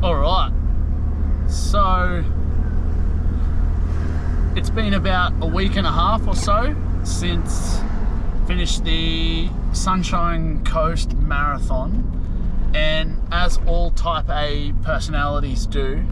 All right, so it's been about a week and a half or so since finished the Sunshine Coast Marathon, and as all type A personalities do,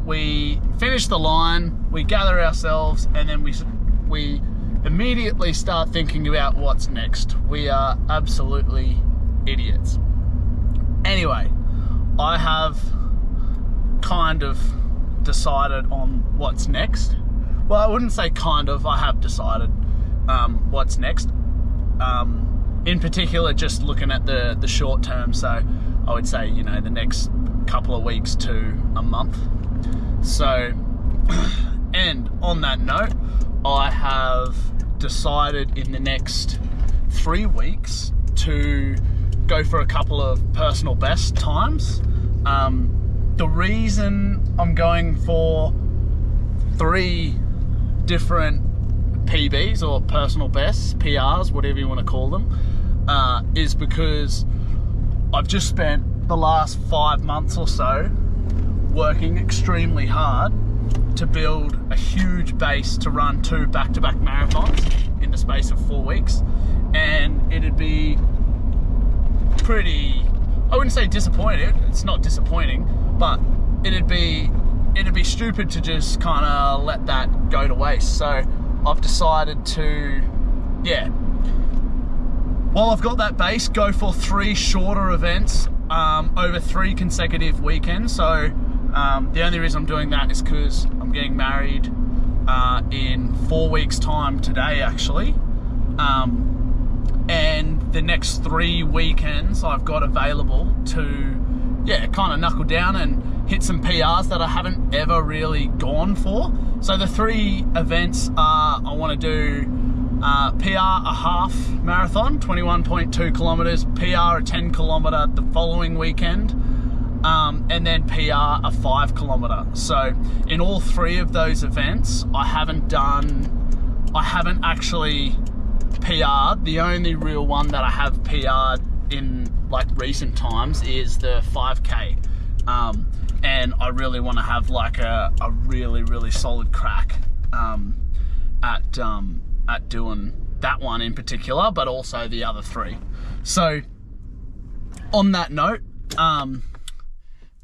we finish the line, we gather ourselves, and then we immediately start thinking about what's next. We are absolutely idiots. Anyway, I have kind of decided on what's next. Well, I wouldn't say kind of, I have decided what's next. In particular, just looking at the short term, so I would say, you know, the next couple of weeks to a month. So, and on that note, I have decided in the next 3 weeks to go for a couple of personal best times. The reason I'm going for 3 different PBs or personal bests, PRs, whatever you want to call them, is because I've just spent the last 5 months or so working extremely hard to build a huge base to run 2 back-to-back marathons in the space of 4 weeks, and it'd be pretty, I wouldn't say disappointed, it's not disappointing, but it'd be stupid to just kind of let that go to waste. So I've decided to, while I've got that base, go for 3 shorter events over 3 consecutive weekends. So the only reason I'm doing that is because I'm getting married in 4 weeks time today, actually. And the next 3 weekends I've got available to, kind of knuckle down and hit some PRs that I haven't ever really gone for. So the 3 events are, I want to do PR a half marathon, 21.2 kilometers, PR a 10 kilometer the following weekend, and then PR a 5 kilometer. So in all 3 of those events, I haven't actually PR'd. The only real one that I have PR'd in like recent times is the 5K. And I really want to have like a really solid crack at doing that one in particular, but also the other 3. So on that note,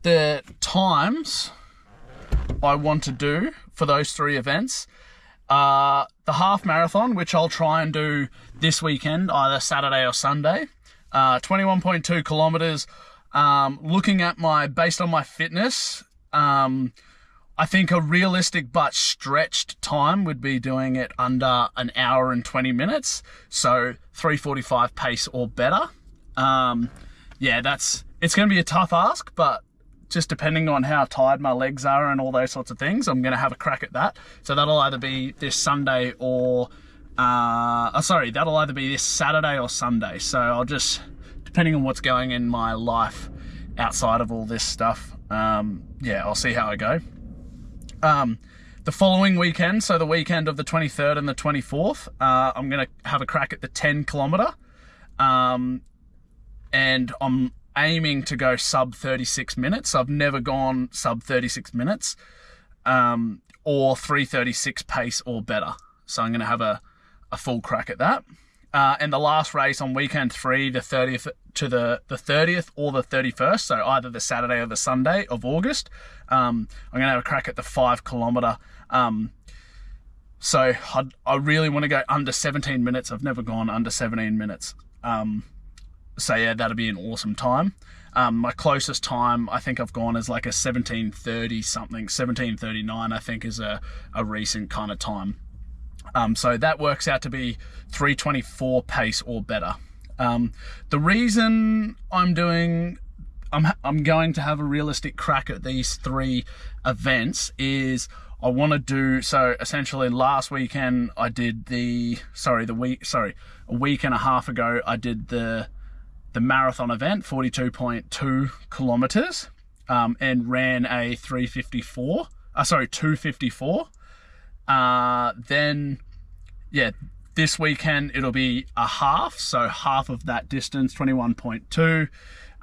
the times I want to do for those 3 events, the half marathon, which I'll try and do this weekend, either Saturday or Sunday, 21.2 kilometers. Looking at based on my fitness, I think a realistic but stretched time would be doing it under an hour and 20 minutes. So 3:45 pace or better. It's going to be a tough ask, but just depending on how tired my legs are and all those sorts of things, I'm going to have a crack at that. So that'll either be this Sunday or, that'll either be this Saturday or Sunday. So I'll just, depending on what's going in my life outside of all this stuff, I'll see how I go. The following weekend, so the weekend of the 23rd and the 24th, I'm going to have a crack at the 10 kilometer. And I'm aiming to go sub 36 minutes. I've never gone sub 36 minutes, or 3:36 pace or better. So I'm going to have a full crack at that. And the last race on weekend 3, the 30th to the 30th or the 31st, so either the Saturday or the Sunday of August, I'm going to have a crack at the 5 kilometer. So I really want to go under 17 minutes. I've never gone under 17 minutes. That'll be an awesome time. My closest time I think I've gone is like a 17:30 something, 17:39 I think is a recent kind of time. So that works out to be 3:24 pace or better. The reason I'm going to have a realistic crack at these 3 events is I want to do, so essentially last weekend I did a week and a half ago I did the marathon event, 42.2 kilometers, and ran a 254. Then this weekend it'll be a half, so half of that distance, 21.2,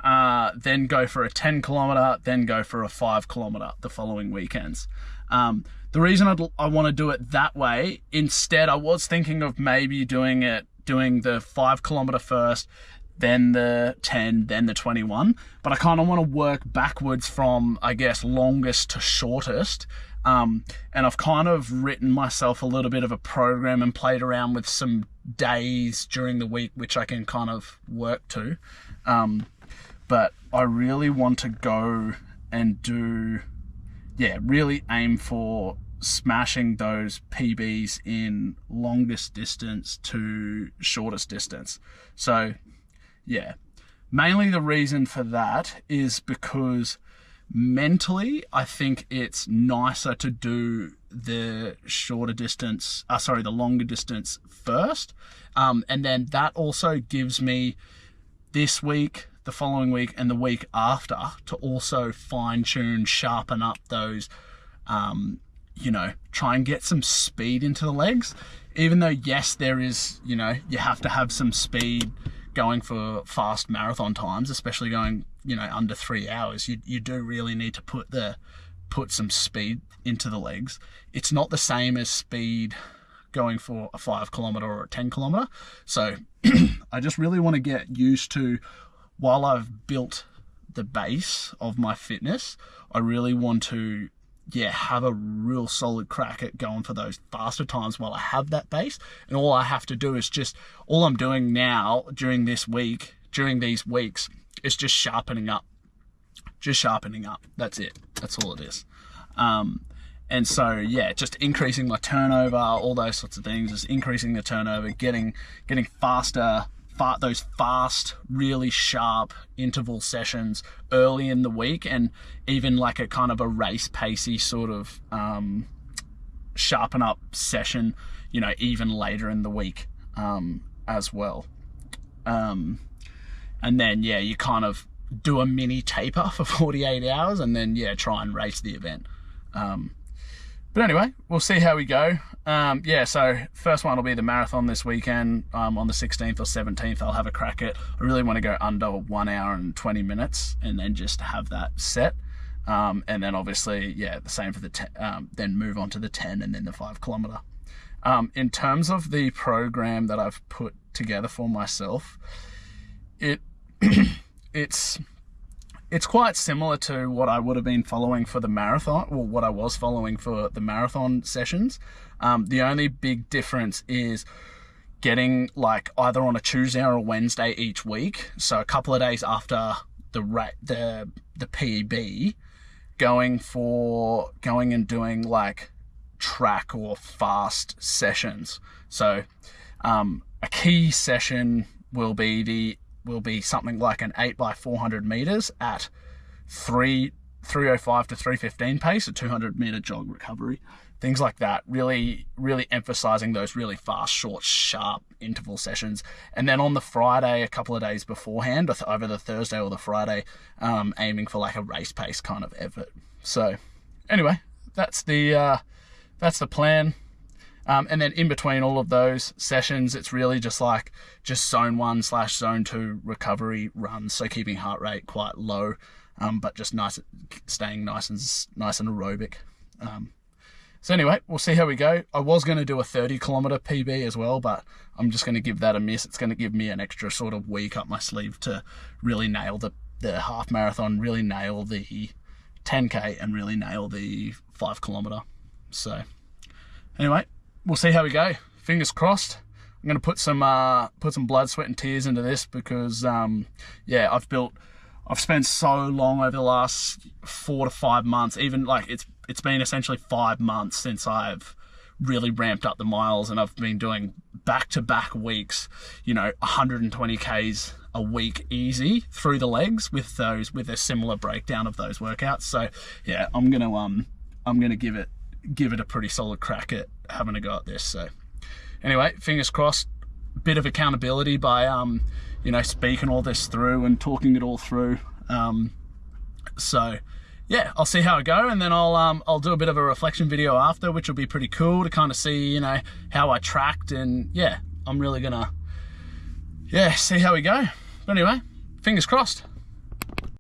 then go for a 10 kilometer, then go for a 5 kilometer the following weekends. The reason I want to do it that way, instead, I was thinking of maybe doing the 5 kilometer first, then the 10, then the 21. But I kind of want to work backwards from, I guess, longest to shortest. And I've kind of written myself a little bit of a program and played around with some days during the week, which I can kind of work to. But I really want to go and really aim for smashing those PBs in longest distance to shortest distance. So yeah, mainly the reason for that is because mentally I think it's nicer to do the the longer distance first, and then that also gives me this week, the following week, and the week after to also fine-tune, sharpen up those, try and get some speed into the legs. Even though, yes, there is, you have to have some speed going for fast marathon times, especially going, under 3 hours. You do really need to put some speed into the legs. It's not the same as speed going for a 5 kilometer or a 10 kilometer. So I just really want to get used to, while I've built the base of my fitness, I really want to have a real solid crack at going for those faster times while I have that base. And all I have to do is all I'm doing now during these weeks is just sharpening up. That's it. That's all it is. And so, just increasing my turnover, all those sorts of things, just increasing the turnover, getting faster, those fast, really sharp interval sessions early in the week, and even like a kind of a race pacey sort of sharpen up session, even later in the week as well. And then, you kind of do a mini taper for 48 hours and then, try and race the event. But anyway, we'll see how we go. So first one will be the marathon this weekend. On the 16th or 17th, I'll have a crack at. I really want to go under 1 hour and 20 minutes and then just have that set. And then obviously, the same for the then move on to the 10 and then the 5 kilometer. In terms of the program that I've put together for myself, it's quite similar to what I would have been following for the marathon, or what I was following for the marathon sessions. The only big difference is getting either on a Tuesday or a Wednesday each week, so a couple of days after the PB, going and doing track or fast sessions. So a key session will be something like an 8x400 meters at 3:05 to 3:15 pace, a 200 meter jog recovery, things like that. Really, really emphasizing those really fast, short, sharp interval sessions. And then on the Friday, a couple of days beforehand, over the Thursday or the Friday, aiming for a race pace kind of effort. So anyway, that's the plan. And then in between all of those sessions, it's really just zone 1/zone 2 recovery runs. So keeping heart rate quite low, but just staying nice and aerobic. So anyway, we'll see how we go. I was going to do a 30 kilometer PB as well, but I'm just going to give that a miss. It's going to give me an extra sort of week up my sleeve to really nail the half marathon, really nail the 10K, and really nail the 5 kilometer. So anyway, we'll see how we go. Fingers crossed. I'm going to put some blood, sweat, and tears into this because, I've spent so long over the last 4 to 5 months, even it's been essentially 5 months since I've really ramped up the miles, and I've been doing back-to-back weeks, 120 Ks a week easy through the legs with a similar breakdown of those workouts. So yeah, I'm gonna give it a pretty solid crack at having a go at this. So anyway, fingers crossed. Bit of accountability by speaking all this through and talking it all through. So yeah, I'll see how I go, and then I'll do a bit of a reflection video after, which will be pretty cool to kind of see how I tracked, and I'm really gonna see how we go. But anyway, fingers crossed.